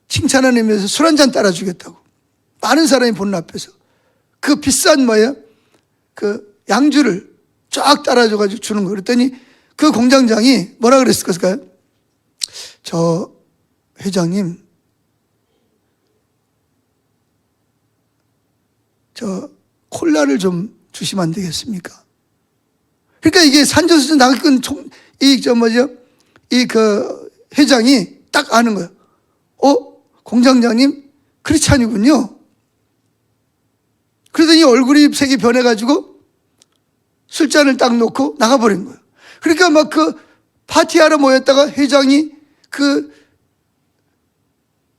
칭찬하는 의미에서 술 한잔 따라주겠다고. 많은 사람이 보는 앞에서 그 비싼 그 양주를 쫙 따라줘가지고 주는 거. 그랬더니 그 공장장이 뭐라 그랬을까요? 저 회장님, 저 콜라를 좀 주시면 안 되겠습니까? 그러니까 이게 산전수전 나가건 그 회장이 딱 아는 거예요. 공장장님 크리스찬이군요. 그러더니 얼굴이 색이 변해가지고 술잔을 딱 놓고 나가버린 거예요. 그러니까 막 그 파티하러 모였다가 회장이 그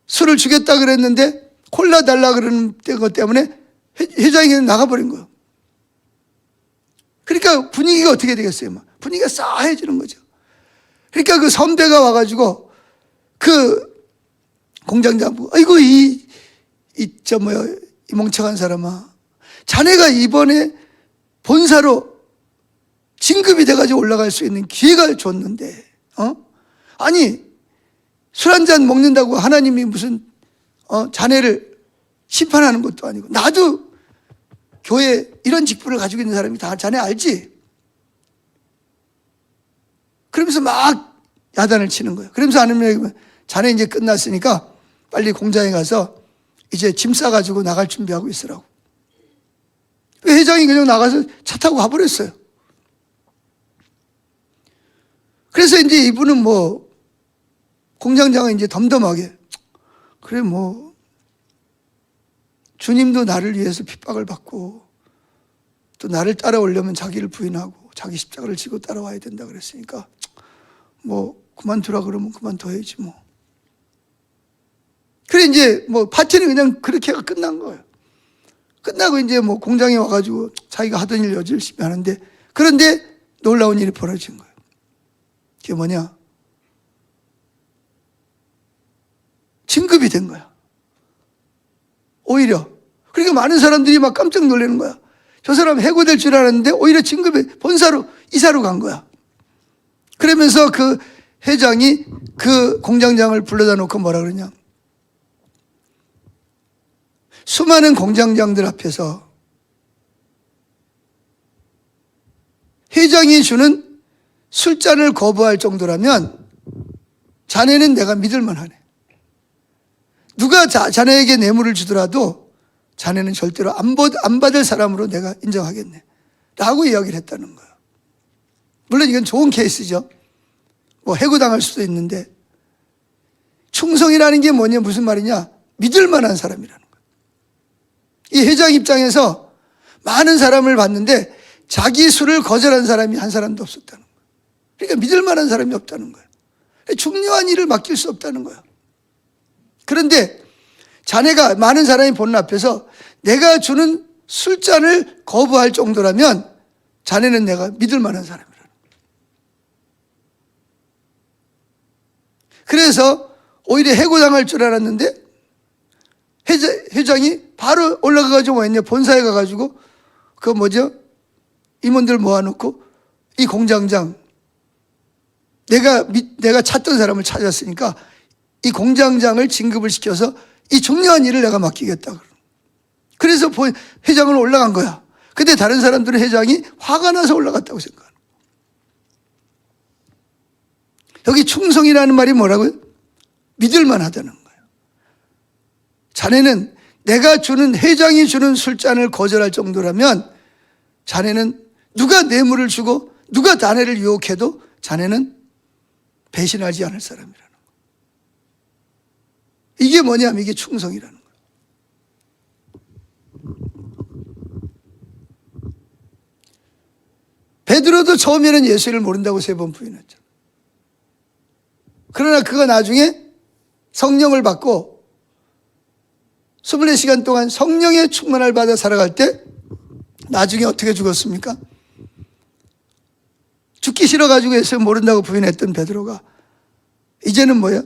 술을 주겠다 그랬는데 콜라 달라 그러는 것 때문에 회장이 그냥 나가버린 거예요. 그러니까 분위기가 어떻게 되겠어요? 막 분위기가 싸해지는 거죠. 그러니까 그 선배가 와가지고 그 공장장 보고 아이고 이 멍청한 사람아, 자네가 이번에 본사로 진급이 돼가지고 올라갈 수 있는 기회가 줬는데 아니 술 한잔 먹는다고 하나님이 무슨 자네를 심판하는 것도 아니고, 나도 교회 이런 직분을 가지고 있는 사람이 다 자네 알지? 그러면서 막 야단을 치는 거예요. 그러면서 하나님이 자네 이제 끝났으니까 빨리 공장에 가서 이제 짐 싸가지고 나갈 준비하고 있으라고. 회장이 그냥 나가서 차 타고 가버렸어요. 그래서 이제 이분은 뭐 공장장은 이제 덤덤하게 그래 뭐 주님도 나를 위해서 핍박을 받고 또 나를 따라오려면 자기를 부인하고 자기 십자가를 지고 따라와야 된다 그랬으니까 뭐 그만두라 그러면 그만둬야지 뭐. 그래 이제 뭐 파티는 그냥 그렇게 끝난 거예요. 끝나고 이제 뭐 공장에 와가지고 자기가 하던 일 열심히 하는데, 그런데 놀라운 일이 벌어진 거예요. 그게 뭐냐? 진급이 된 거야. 오히려. 그러니까 많은 사람들이 막 깜짝 놀라는 거야. 저 사람 해고될 줄 알았는데 오히려 진급이 본사로 이사로 간 거야. 그러면서 그 회장이 그 공장장을 불러다 놓고 뭐라 그러냐? 수많은 공장장들 앞에서 회장이 주는 술잔을 거부할 정도라면 자네는 내가 믿을 만하네. 누가 자네에게 뇌물을 주더라도 자네는 절대로 안 받을 사람으로 내가 인정하겠네 라고 이야기를 했다는 거예요. 물론 이건 좋은 케이스죠. 뭐 해고당할 수도 있는데, 충성이라는 게 뭐냐, 무슨 말이냐, 믿을 만한 사람이라는 거예요. 이 회장 입장에서 많은 사람을 봤는데 자기 수를 거절한 사람이 한 사람도 없었다는 거예요. 그러니까 믿을 만한 사람이 없다는 거예요. 중요한 일을 맡길 수 없다는 거예요. 그런데 자네가 많은 사람이 보는 앞에서 내가 주는 술잔을 거부할 정도라면 자네는 내가 믿을 만한 사람이라는 거예요. 그래서 오히려 해고당할 줄 알았는데 회장이 바로 올라가가지고 뭐 했냐, 본사에 가가지고 그 뭐죠, 임원들 모아놓고 이 공장장, 내가 찾던 사람을 찾았으니까 이 공장장을 진급을 시켜서 이 중요한 일을 내가 맡기겠다. 그래서 회장은 올라간 거야. 근데 다른 사람들은 회장이 화가 나서 올라갔다고 생각하는 거야. 여기 충성이라는 말이 뭐라고요? 믿을 만하다는 거예요. 자네는 내가 주는, 회장이 주는 술잔을 거절할 정도라면 자네는 누가 뇌물을 주고 누가 자네를 유혹해도 자네는 배신하지 않을 사람이라는 거예요. 이게 뭐냐면 이게 충성이라는 거예요. 베드로도 처음에는 예수를 모른다고 3번 부인했죠. 그러나 그가 나중에 성령을 받고 24시간 동안 성령의 충만을 받아 살아갈 때 나중에 어떻게 죽었습니까? 죽기 싫어가지고 예수 모른다고 부인했던 베드로가 이제는 뭐야?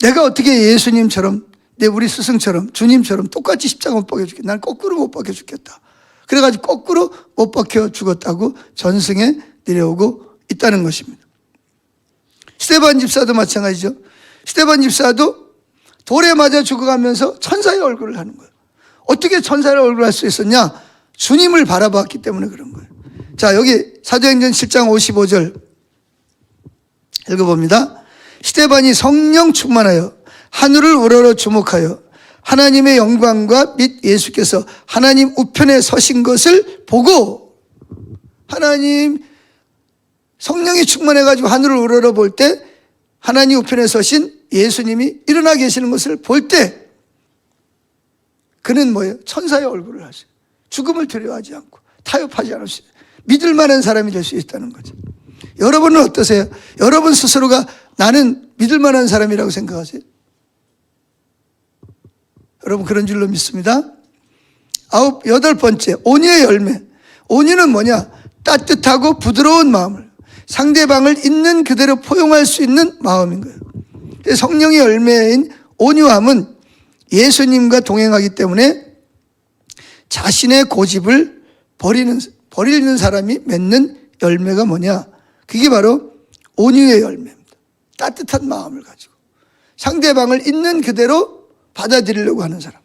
내가 어떻게 예수님처럼, 우리 스승처럼, 주님처럼 똑같이 십자가 못 박혀 죽겠다. 난 거꾸로 못 박혀 죽겠다. 그래가지고 거꾸로 못 박혀 죽었다고 전승에 내려오고 있다는 것입니다. 스데반 집사도 마찬가지죠. 스데반 집사도 돌에 맞아 죽어가면서 천사의 얼굴을 하는 거예요. 어떻게 천사의 얼굴을 할 수 있었냐? 주님을 바라봤기 때문에 그런 거예요. 자, 여기 사도행전 7장 55절 읽어봅니다. 스데반이 성령 충만하여 하늘을 우러러 주목하여 하나님의 영광과 및 예수께서 하나님 우편에 서신 것을 보고, 하나님 성령이 충만해가지고 하늘을 우러러 볼 때 하나님 우편에 서신 예수님이 일어나 계시는 것을 볼 때 그는 뭐예요? 천사의 얼굴을 하세요. 죽음을 두려워하지 않고 타협하지 않을 수 있어요. 믿을 만한 사람이 될 수 있다는 거죠. 여러분은 어떠세요? 여러분 스스로가 나는 믿을 만한 사람이라고 생각하세요? 여러분 그런 줄로 믿습니다. 8번째, 온유의 열매. 온유는 뭐냐? 따뜻하고 부드러운 마음을, 상대방을 있는 그대로 포용할 수 있는 마음인 거예요. 성령의 열매인 온유함은 예수님과 동행하기 때문에 자신의 고집을 버리는 사람이 맺는 열매가 뭐냐? 그게 바로 온유의 열매입니다. 따뜻한 마음을 가지고 상대방을 있는 그대로 받아들이려고 하는 사람.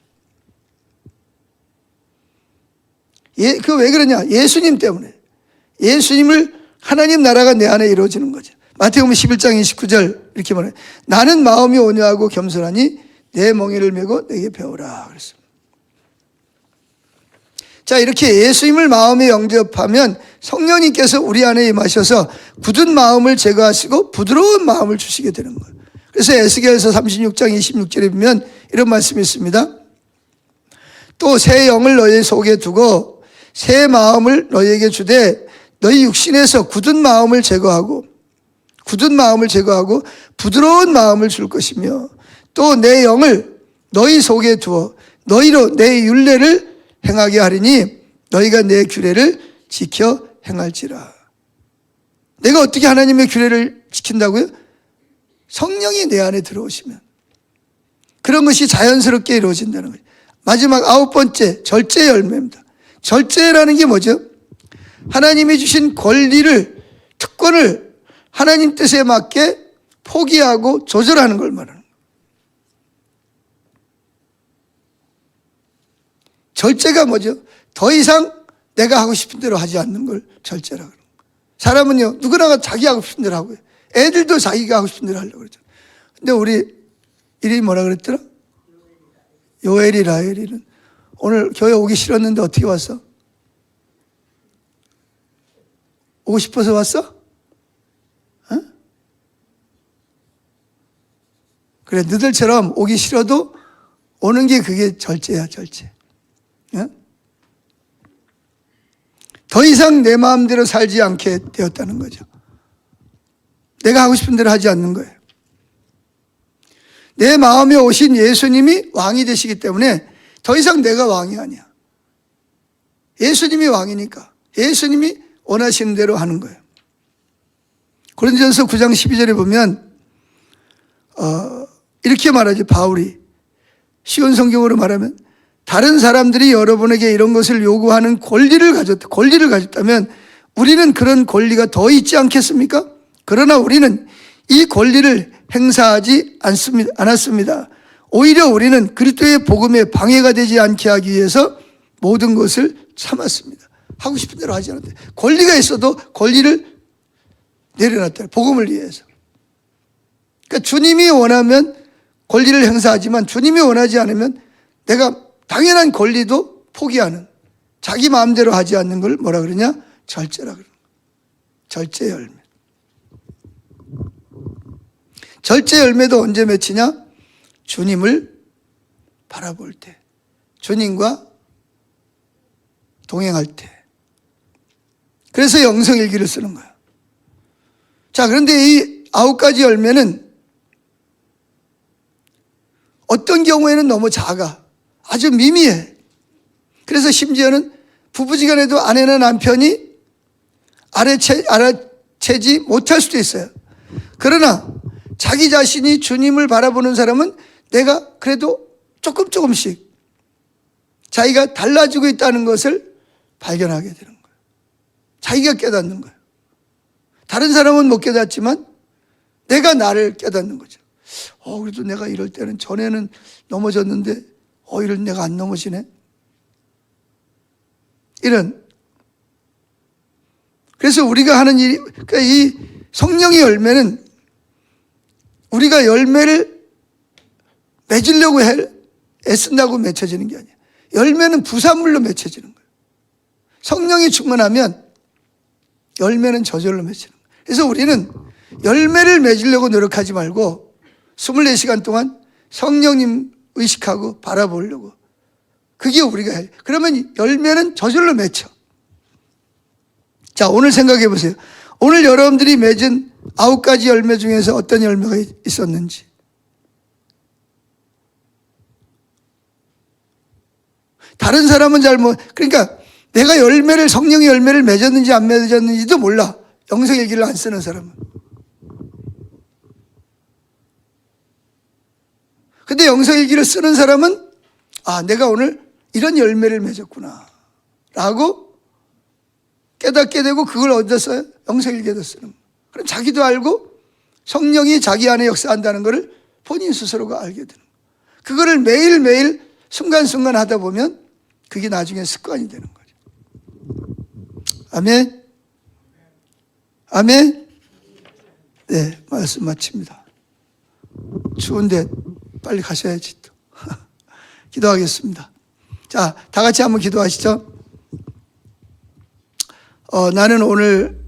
그 왜 그러냐? 예수님 때문에. 예수님을, 하나님 나라가 내 안에 이루어지는 거죠. 마태복음 11장 29절 이렇게 말해요. 나는 마음이 온유하고 겸손하니 내 멍에를 메고 내게 배우라 그랬습니다. 자, 이렇게 예수님을 마음에 영접하면 성령님께서 우리 안에 임하셔서 굳은 마음을 제거하시고 부드러운 마음을 주시게 되는 거예요. 그래서 에스겔서 36장 26절에 보면 이런 말씀이 있습니다. 또 새 영을 너희 속에 두고 새 마음을 너희에게 주되 너희 육신에서 굳은 마음을 제거하고 부드러운 마음을 줄 것이며 또 내 영을 너희 속에 두어 너희로 내 율례를 행하게 하리니 너희가 내 규례를 지켜 행할지라. 내가 어떻게 하나님의 규례를 지킨다고요? 성령이 내 안에 들어오시면 그런 것이 자연스럽게 이루어진다는 거예요. 마지막 9번째, 절제 열매입니다. 절제라는 게 뭐죠? 하나님이 주신 권리를, 특권을 하나님 뜻에 맞게 포기하고 조절하는 걸 말하는 거예요. 절제가 뭐죠? 더 이상 내가 하고 싶은 대로 하지 않는 걸 절제라 그러는 거예요. 사람은요, 누구나가 자기 하고 싶은 대로 하고요. 애들도 자기가 하고 싶은 대로 하려고 그러죠. 근데 우리 이름이 뭐라 그랬더라? 요엘이 라헬이는 오늘 교회 오기 싫었는데 어떻게 왔어? 오고 싶어서 왔어? 어? 그래, 너희들처럼 오기 싫어도 오는 게 그게 절제야, 절제. 어? 더 이상 내 마음대로 살지 않게 되었다는 거죠. 내가 하고 싶은 대로 하지 않는 거예요. 내 마음에 오신 예수님이 왕이 되시기 때문에 더 이상 내가 왕이 아니야. 예수님이 왕이니까 예수님이 원하시는 대로 하는 거예요. 고린도전서 9장 12절에 보면 이렇게 말하죠. 바울이 쉬운 성경으로 말하면 다른 사람들이 여러분에게 이런 것을 요구하는 권리를 가졌다면 우리는 그런 권리가 더 있지 않겠습니까? 그러나 우리는 이 권리를 행사하지 않았습니다. 오히려 우리는 그리스도의 복음에 방해가 되지 않게 하기 위해서 모든 것을 참았습니다. 하고 싶은 대로 하지 않았대. 권리가 있어도 권리를 내려놨다. 복음을 위해서. 그러니까 주님이 원하면 권리를 행사하지만 주님이 원하지 않으면 내가 당연한 권리도 포기하는, 자기 마음대로 하지 않는 걸 뭐라 그러냐? 절제라 그러는 거예요. 절제 열매. 절제 열매도 언제 맺히냐? 주님을 바라볼 때, 주님과 동행할 때. 그래서 영성일기를 쓰는 거야. 자, 그런데 이 9가지 열매는 어떤 경우에는 너무 작아. 아주 미미해. 그래서 심지어는 부부지간에도 아내나 남편이 알아채지 못할 수도 있어요. 그러나 자기 자신이 주님을 바라보는 사람은 내가 그래도 조금씩 자기가 달라지고 있다는 것을 발견하게 되는 거예요. 자기가 깨닫는 거예요. 다른 사람은 못 깨닫지만 내가 나를 깨닫는 거죠. 그래도 내가 이럴 때는 전에는 넘어졌는데 이럴 내가 안 넘어지네. 이런. 그래서 우리가 하는 일이, 그러니까 이 성령의 열매는 우리가 열매를 맺으려고 애쓴다고 맺혀지는 게 아니야. 열매는 부산물로 맺혀지는 거예요. 성령이 충만하면 열매는 저절로 맺히는 거예요. 그래서 우리는 열매를 맺으려고 노력하지 말고 24시간 동안 성령님 의식하고 바라보려고. 그게 우리가 해. 그러면 열매는 저절로 맺혀. 자, 오늘 생각해 보세요. 오늘 여러분들이 맺은 9가지 열매 중에서 어떤 열매가 있었는지. 다른 사람은 그러니까 내가 성령의 열매를 맺었는지 안 맺었는지도 몰라. 영성일기를 안 쓰는 사람은. 근데 영성일기를 쓰는 사람은 내가 오늘 이런 열매를 맺었구나 라고 깨닫게 되고 그걸 어디다 써요? 영성일기에다 쓰는 거예요. 그럼 자기도 알고 성령이 자기 안에 역사한다는 것을 본인 스스로가 알게 되는 거예요. 그거를 매일매일 순간순간 하다 보면 그게 나중에 습관이 되는 거죠. 아멘? 아멘? 네, 말씀 마칩니다. 추운데 빨리 가셔야지 또. 기도하겠습니다. 자, 다 같이 한번 기도하시죠. 나는 오늘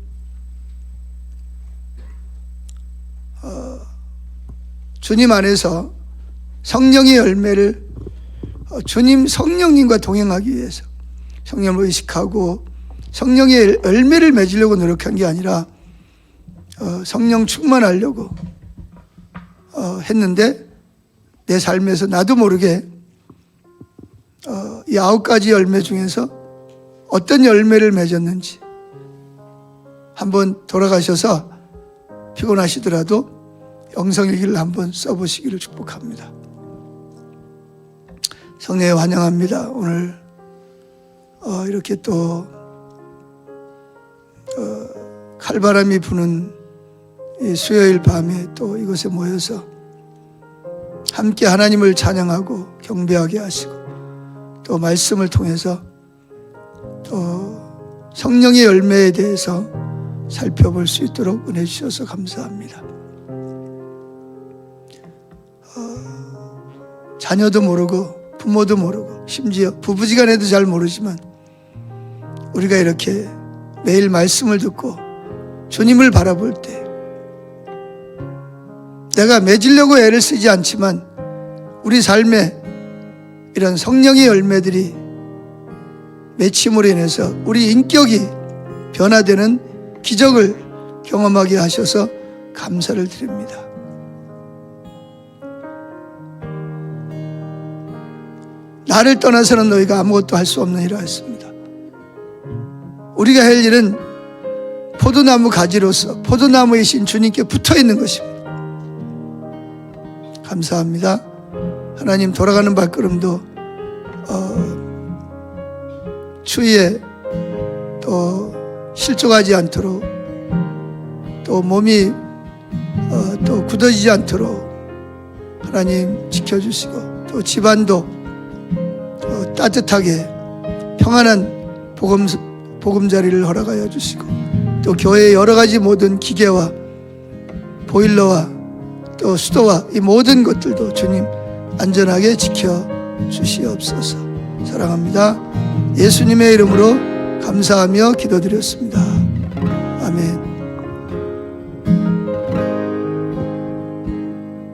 주님 안에서 성령의 열매를 성령님과 동행하기 위해서 성령을 의식하고 성령의 열매를 맺으려고 노력한 게 아니라 성령 충만하려고 했는데 내 삶에서 나도 모르게 이 9가지 열매 중에서 어떤 열매를 맺었는지 한번 돌아가셔서 피곤하시더라도 영성일기를 한번 써보시기를 축복합니다. 성례에 환영합니다. 오늘 이렇게 또 칼바람이 부는 이 수요일 밤에 또 이곳에 모여서 함께 하나님을 찬양하고 경배하게 하시고 또 말씀을 통해서 또 성령의 열매에 대해서 살펴볼 수 있도록 은혜 주셔서 감사합니다. 자녀도 모르고 부모도 모르고 심지어 부부지간에도 잘 모르지만 우리가 이렇게 매일 말씀을 듣고 주님을 바라볼 때 내가 맺으려고 애를 쓰지 않지만 우리 삶에 이런 성령의 열매들이 맺힘으로 인해서 우리 인격이 변화되는 기적을 경험하게 하셔서 감사를 드립니다. 나를 떠나서는 너희가 아무것도 할 수 없느니라 했습니다. 우리가 할 일은 포도나무 가지로서 포도나무이신 주님께 붙어 있는 것입니다. 감사합니다. 하나님, 돌아가는 발걸음도 추위에 또 실족하지 않도록 또 몸이 또 굳어지지 않도록 하나님 지켜주시고 또 집안도 따뜻하게 평안한 보금자리를 허락하여 주시고 또 교회의 여러 가지 모든 기계와 보일러와 또 수도와 이 모든 것들도 주님 안전하게 지켜주시옵소서. 사랑합니다. 예수님의 이름으로 감사하며 기도드렸습니다.